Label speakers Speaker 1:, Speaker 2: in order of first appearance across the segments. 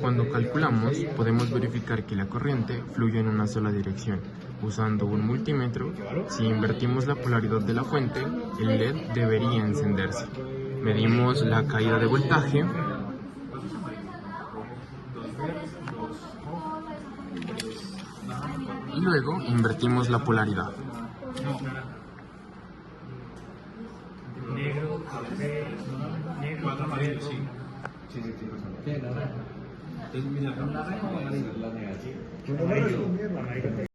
Speaker 1: Cuando calculamos, podemos verificar que la corriente fluye en una sola dirección. Usando un multímetro, si invertimos la polaridad de la fuente, el LED debería encenderse. Medimos la caída de voltaje y luego invertimos la polaridad.
Speaker 2: Negro, café, negro, café, sí. Sí, sí, sí. Entonces, mira, la negativa. Amarillo.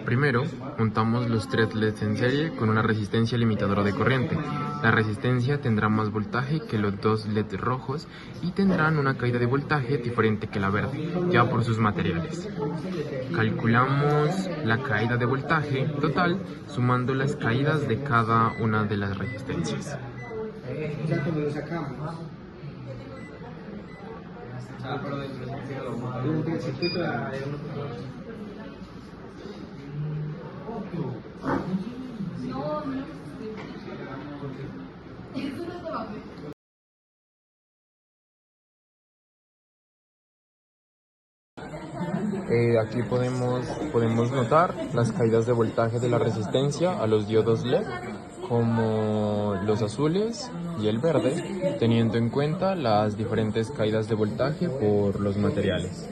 Speaker 1: Primero, juntamos los tres LEDs en serie con una resistencia limitadora de corriente. La resistencia tendrá más voltaje que los dos LEDs rojos y tendrán una caída de voltaje diferente que la verde, ya por sus materiales. Calculamos la caída de voltaje total sumando las caídas de cada una de las resistencias. Aquí podemos notar las caídas de voltaje de la resistencia a los diodos LED, como los azules y el verde, teniendo en cuenta las diferentes caídas de voltaje por los materiales.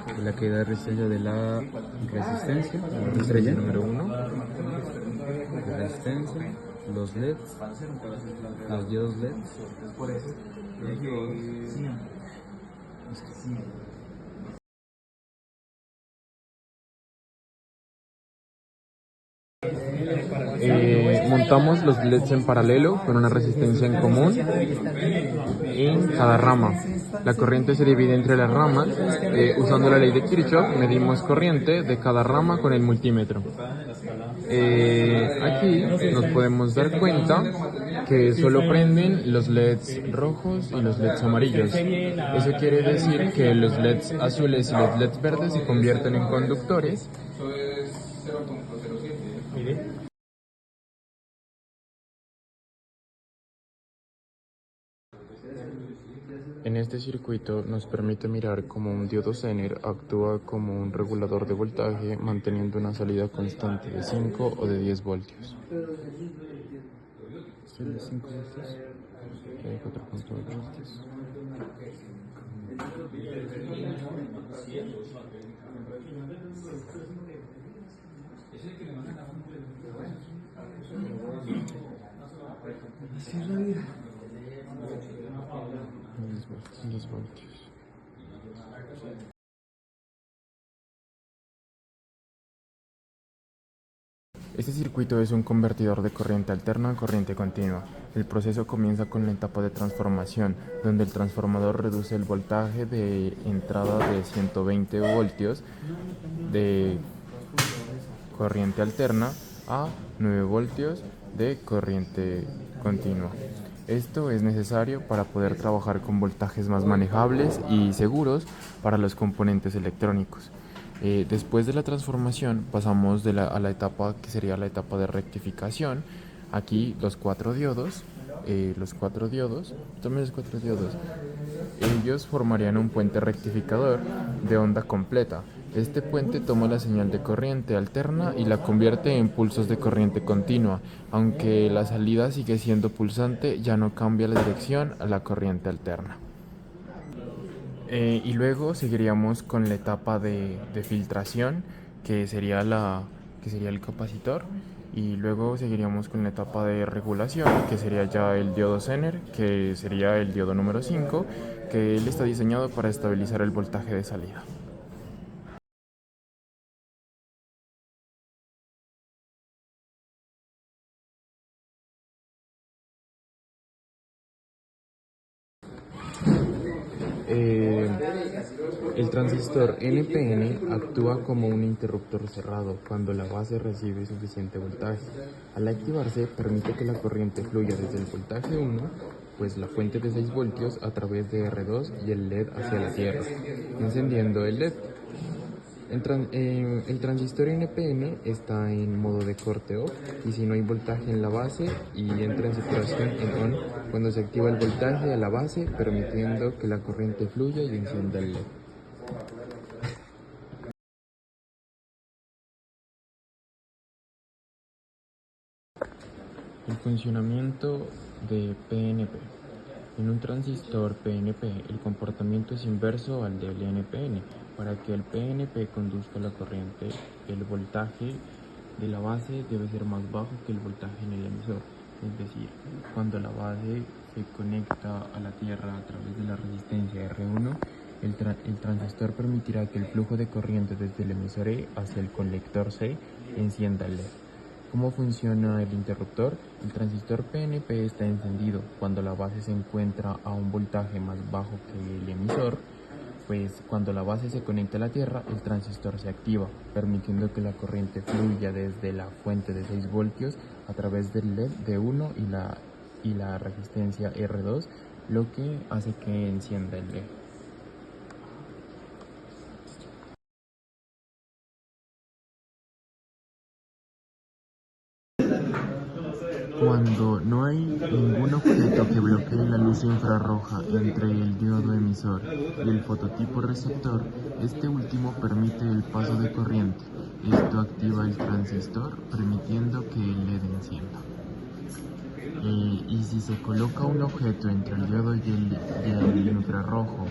Speaker 3: Aquí la caída de resistencia de la resistencia número 1, de resistencia, los LEDs, los diodos LEDs.
Speaker 1: Montamos los LEDs en paralelo con una resistencia en común en cada rama. La corriente se divide entre las ramas. Usando la ley de Kirchhoff, medimos corriente de cada rama con el multímetro. Aquí nos podemos dar cuenta que solo prenden los LEDs rojos y los LEDs amarillos. Eso quiere decir que los LEDs azules y los LEDs verdes se convierten en conductores. En este circuito nos permite mirar cómo un diodo Zener actúa como un regulador de voltaje manteniendo una salida constante de 5 o de 10 voltios.
Speaker 3: ¿Este es de 5 voltios?
Speaker 1: 4.8 voltios.
Speaker 3: Así es la vida.
Speaker 1: 10 voltios. Este circuito es un convertidor de corriente alterna a corriente continua. El proceso comienza con la etapa de transformación, donde el transformador reduce el voltaje de entrada de 120 voltios de corriente alterna a 9 voltios de corriente continua. Esto es necesario para poder trabajar con voltajes más manejables y seguros para los componentes electrónicos. Después de la transformación pasamos a la etapa que sería la etapa de rectificación. Aquí los cuatro diodos, ellos formarían un puente rectificador de onda completa. Este puente toma la señal de corriente alterna y la convierte en pulsos de corriente continua. Aunque la salida sigue siendo pulsante, ya no cambia la dirección a la corriente alterna. Y luego seguiríamos con la etapa de filtración, que sería el capacitor, y luego seguiríamos con la etapa de regulación, que sería ya el diodo Zener, que sería el diodo número 5, que él está diseñado para estabilizar el voltaje de salida. El transistor NPN actúa como un interruptor cerrado cuando la base recibe suficiente voltaje. Al activarse, permite que la corriente fluya desde el voltaje 1 pues la fuente de 6 voltios a través de R2 y el LED hacia la tierra, encendiendo el LED. El transistor NPN está en modo de corte off y si no hay voltaje en la base y entra en saturación en on cuando se activa el voltaje a la base, permitiendo que la corriente fluya y encienda el LED. El funcionamiento de PNP. En un transistor PNP, el comportamiento es inverso al del NPN. Para que el PNP conduzca la corriente, el voltaje de la base debe ser más bajo que el voltaje en el emisor. Es decir, cuando la base se conecta a la tierra a través de la resistencia R1, el transistor permitirá que el flujo de corriente desde el emisor E hacia el colector C encienda el LED. ¿Cómo funciona el interruptor? El transistor PNP está encendido cuando la base se encuentra a un voltaje más bajo que el emisor, pues cuando la base se conecta a la tierra, el transistor se activa, permitiendo que la corriente fluya desde la fuente de 6 voltios a través del LED D1 y la resistencia R2, lo que hace que encienda el LED. Cuando no hay ningún objeto que bloquee la luz infrarroja entre el diodo emisor y el fototipo receptor, este último permite el paso de corriente. Esto activa el transistor, permitiendo que el LED encienda. Y si se coloca un objeto entre el diodo y el infrarrojo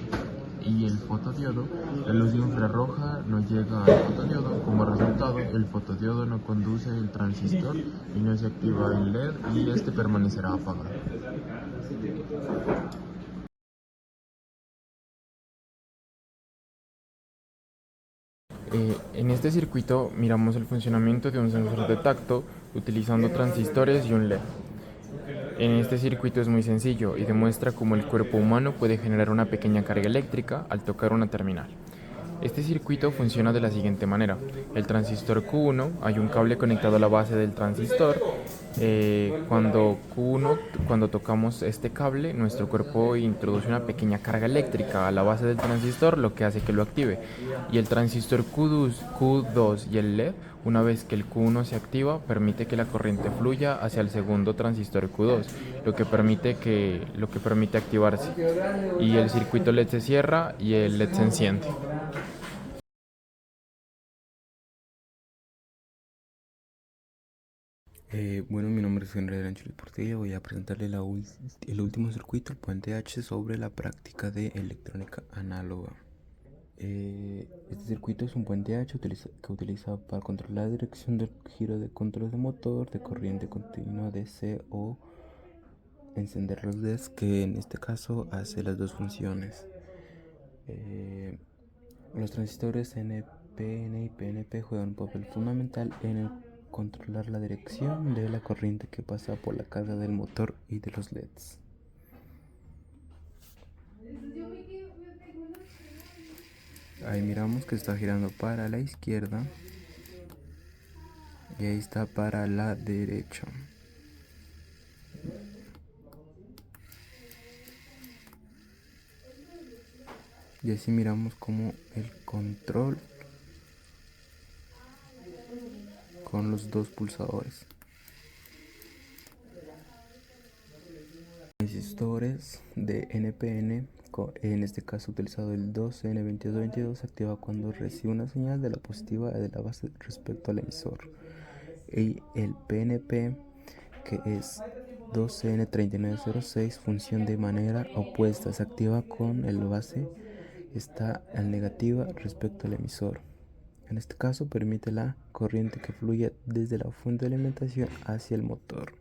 Speaker 1: y el fotodiodo, la luz infrarroja no llega al fotodiodo. Como resultado, el fotodiodo no conduce el transistor y no se activa el LED y este permanecerá apagado. En este circuito miramos el funcionamiento de un sensor de tacto utilizando transistores y un LED. En este circuito es muy sencillo y demuestra cómo el cuerpo humano puede generar una pequeña carga eléctrica al tocar una terminal. Este circuito funciona de la siguiente manera. El transistor Q1, hay un cable conectado a la base del transistor. Cuando tocamos este cable, nuestro cuerpo introduce una pequeña carga eléctrica a la base del transistor, lo que hace que lo active. Y el transistor Q2 y el LED, una vez que el Q1 se activa, permite que la corriente fluya hacia el segundo transistor Q2, lo que permite activarse. Y el circuito LED se cierra y el LED se enciende.
Speaker 3: Bueno, mi nombre es Henry Aranchules Portilla. Voy a presentarle el último circuito, el puente H, sobre la práctica de electrónica análoga. Este circuito es un puente H que utiliza para controlar la dirección del giro de control de motor, de corriente continua DC o encender los LEDs, que en este caso hace las dos funciones. Los transistores NPN y PNP juegan un papel fundamental en el controlar la dirección de la corriente que pasa por la carga del motor y de los LEDs. Ahí miramos que está girando para la izquierda y ahí está para la derecha. Y así miramos como el control con los dos pulsadores. Transistores de NPN, en este caso utilizado el 2N2222, se activa cuando recibe una señal de la positiva de la base respecto al emisor. Y el PNP, que es 2N3906, funciona de manera opuesta, se activa con el base está en negativa respecto al emisor. En este caso permite la corriente que fluya desde la fuente de alimentación hacia el motor.